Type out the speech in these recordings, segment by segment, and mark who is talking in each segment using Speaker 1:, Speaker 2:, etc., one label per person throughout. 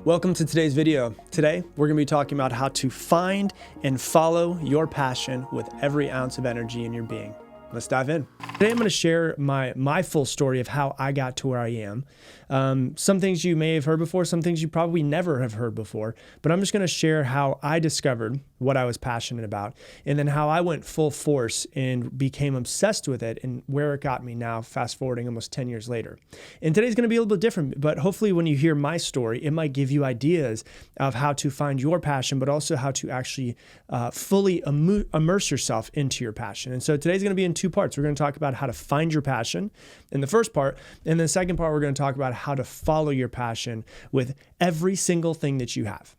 Speaker 1: Welcome to today's video. Today, we're gonna be talking about how to find and follow your passion with every ounce of energy in your being. Let's dive in. Today, I'm gonna share my full story of how I got to where I am. Some things you may have heard before, some things you probably never have heard before, but I'm just gonna share how I discovered what I was passionate about, and then how I went full force and became obsessed with it and where it got me now, fast forwarding almost 10 years later. And today's gonna be a little bit different, but hopefully when you hear my story, it might give you ideas of how to find your passion, but also how to actually fully immerse yourself into your passion. And so today's gonna be in two parts. We're gonna talk about how to find your passion in the first part, and the second part, we're gonna talk about how to follow your passion with every single thing that you have.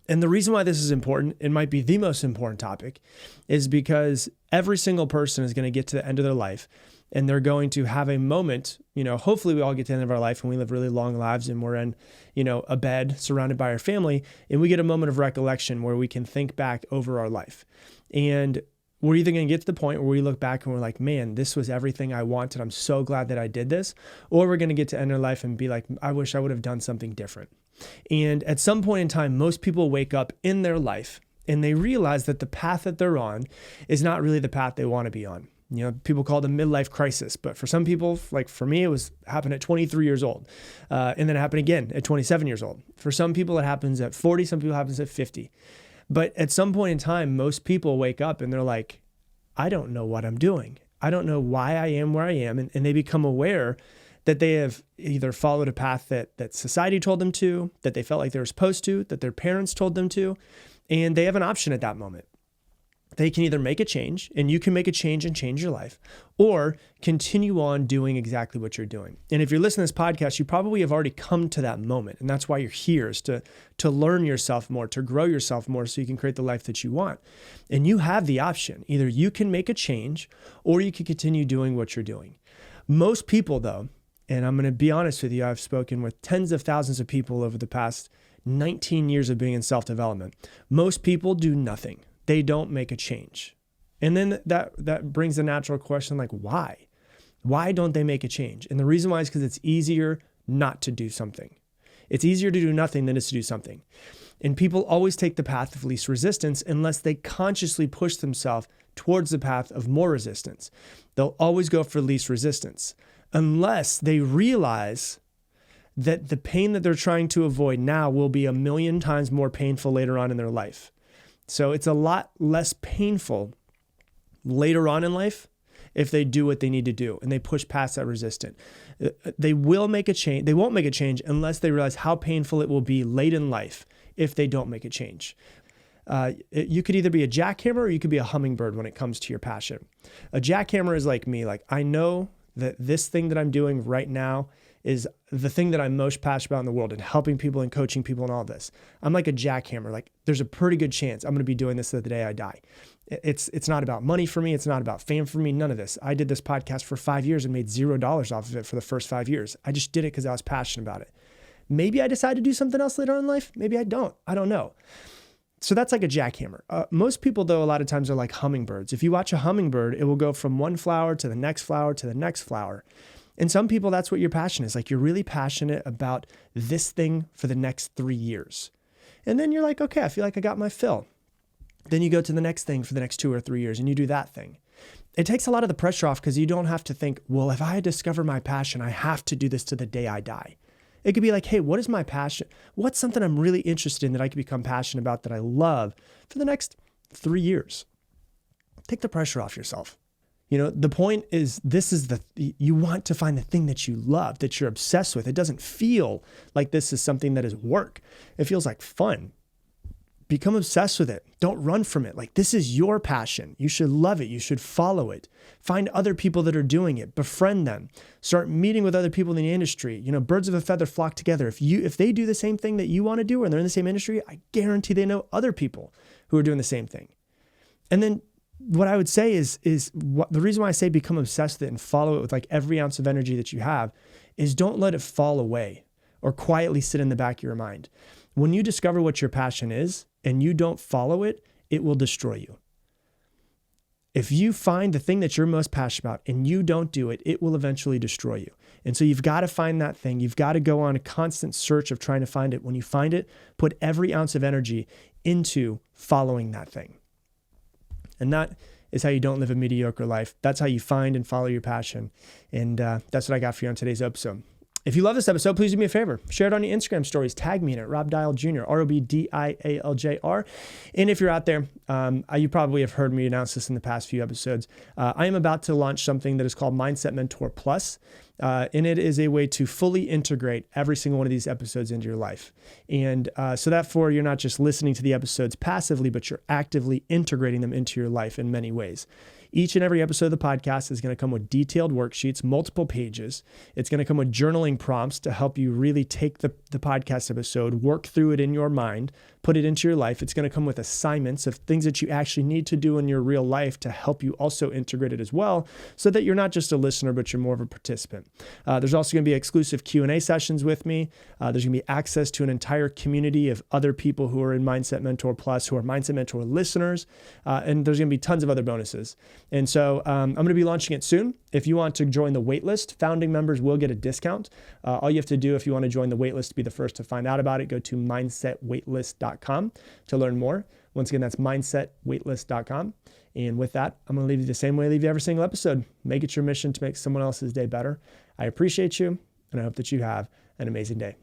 Speaker 1: And the reason why this is important, it might be the most important topic, is because every single person is going to get to the end of their life and they're going to have a moment, hopefully we all get to the end of our life and we live really long lives and we're in, a bed surrounded by our family, and we get a moment of recollection where we can think back over our life. And we're either going to get to the point where we look back and we're like, man, this was everything I wanted. I'm so glad that I did this. Or we're going to get to end our life and be like, I wish I would have done something different. And at some point in time, most people wake up in their life and they realize that the path that they're on is not really the path they want to be on. People call it a midlife crisis, but for some people, like for me, it happened at 23 years old. And then it happened again at 27 years old. For some people, it happens at 40. Some people it happens at 50. But at some point in time, most people wake up and they're like, I don't know what I'm doing. I don't know why I am where I am. And they become aware that they have either followed a path that society told them to, that they felt like they were supposed to, that their parents told them to, and they have an option at that moment. They can either make a change, and you can make a change and change your life, or continue on doing exactly what you're doing. And if you're listening to this podcast, you probably have already come to that moment. And that's why you're here, is to learn yourself more, to grow yourself more so you can create the life that you want. And you have the option. Either you can make a change or you can continue doing what you're doing. Most people though, and I'm going to be honest with you, I've spoken with tens of thousands of people over the past 19 years of being in self-development. Most people do nothing. They don't make a change. And then that brings the natural question, like, why? Why don't they make a change? And the reason why is because it's easier not to do something. It's easier to do nothing than it is to do something. And people always take the path of least resistance unless they consciously push themselves towards the path of more resistance. They'll always go for least resistance unless they realize that the pain that they're trying to avoid now will be 1,000,000 times more painful later on in their life. So it's a lot less painful later on in life if they do what they need to do and they push past that resistance. They will make a change. They won't make a change unless they realize how painful it will be late in life if they don't make a change. You could either be a jackhammer or you could be a hummingbird when it comes to your passion. A jackhammer is like me. Like, I know that this thing that I'm doing right now is the thing that I'm most passionate about in the world, and helping people and coaching people and all this. I'm like a jackhammer. Like, there's a pretty good chance I'm going to be doing this the day I die. It's not about money for me. It's not about fame for me. None of this. I did this podcast for 5 years and made $0 off of it for the first 5 years. I just did it because I was passionate about it. Maybe I decide to do something else later on in life. Maybe I don't. I don't know. So that's like a jackhammer. Most people, though, a lot of times are like hummingbirds. If you watch a hummingbird, it will go from one flower to the next flower to the next flower. And some people, that's what your passion is. Like, you're really passionate about this thing for the next 3 years. And then you're like, okay, I feel like I got my fill. Then you go to the next thing for the next 2 or 3 years and you do that thing. It takes a lot of the pressure off because you don't have to think, well, if I discover my passion, I have to do this to the day I die. It could be like, hey, what is my passion? What's something I'm really interested in that I can become passionate about, that I love for the next 3 years? Take the pressure off yourself. The point is, you want to find the thing that you love, that you're obsessed with. It doesn't feel like this is something that is work. It feels like fun. Become obsessed with it. Don't run from it. Like, this is your passion. You should love it. You should follow it. Find other people that are doing it. Befriend them. Start meeting with other people in the industry. Birds of a feather flock together. If they do the same thing that you want to do and they're in the same industry, I guarantee they know other people who are doing the same thing. And then what I would say is the reason why I say become obsessed with it and follow it with like every ounce of energy that you have is don't let it fall away or quietly sit in the back of your mind. When you discover what your passion is and you don't follow it, it will destroy you. If you find the thing that you're most passionate about and you don't do it, it will eventually destroy you. And so you've got to find that thing. You've got to go on a constant search of trying to find it. When you find it, put every ounce of energy into following that thing. And that is how you don't live a mediocre life. That's how you find and follow your passion. And that's what I got for you on today's episode. If you love this episode, please do me a favor. Share it on your Instagram stories. Tag me in it, Rob Dial Jr., ROBDIALJR. And if you're out there, you probably have heard me announce this in the past few episodes. I am about to launch something that is called Mindset Mentor Plus. And it is a way to fully integrate every single one of these episodes into your life. And so therefore, you're not just listening to the episodes passively, but you're actively integrating them into your life in many ways. Each and every episode of the podcast is going to come with detailed worksheets, multiple pages. It's going to come with journaling prompts to help you really take the podcast episode, work through it in your mind, put it into your life. It's going to come with assignments of things that you actually need to do in your real life to help you also integrate it as well, so that you're not just a listener, but you're more of a participant. There's also going to be exclusive Q&A sessions with me. There's going to be access to an entire community of other people who are in Mindset Mentor Plus, who are Mindset Mentor listeners. And there's going to be tons of other bonuses. And so I'm going to be launching it soon. If you want to join the waitlist, founding members will get a discount. All you have to do if you want to join the waitlist to be the first to find out about it, go to mindsetwaitlist.com to learn more. Once again, that's mindsetwaitlist.com. And with that, I'm going to leave you the same way I leave you every single episode. Make it your mission to make someone else's day better. I appreciate you, and I hope that you have an amazing day.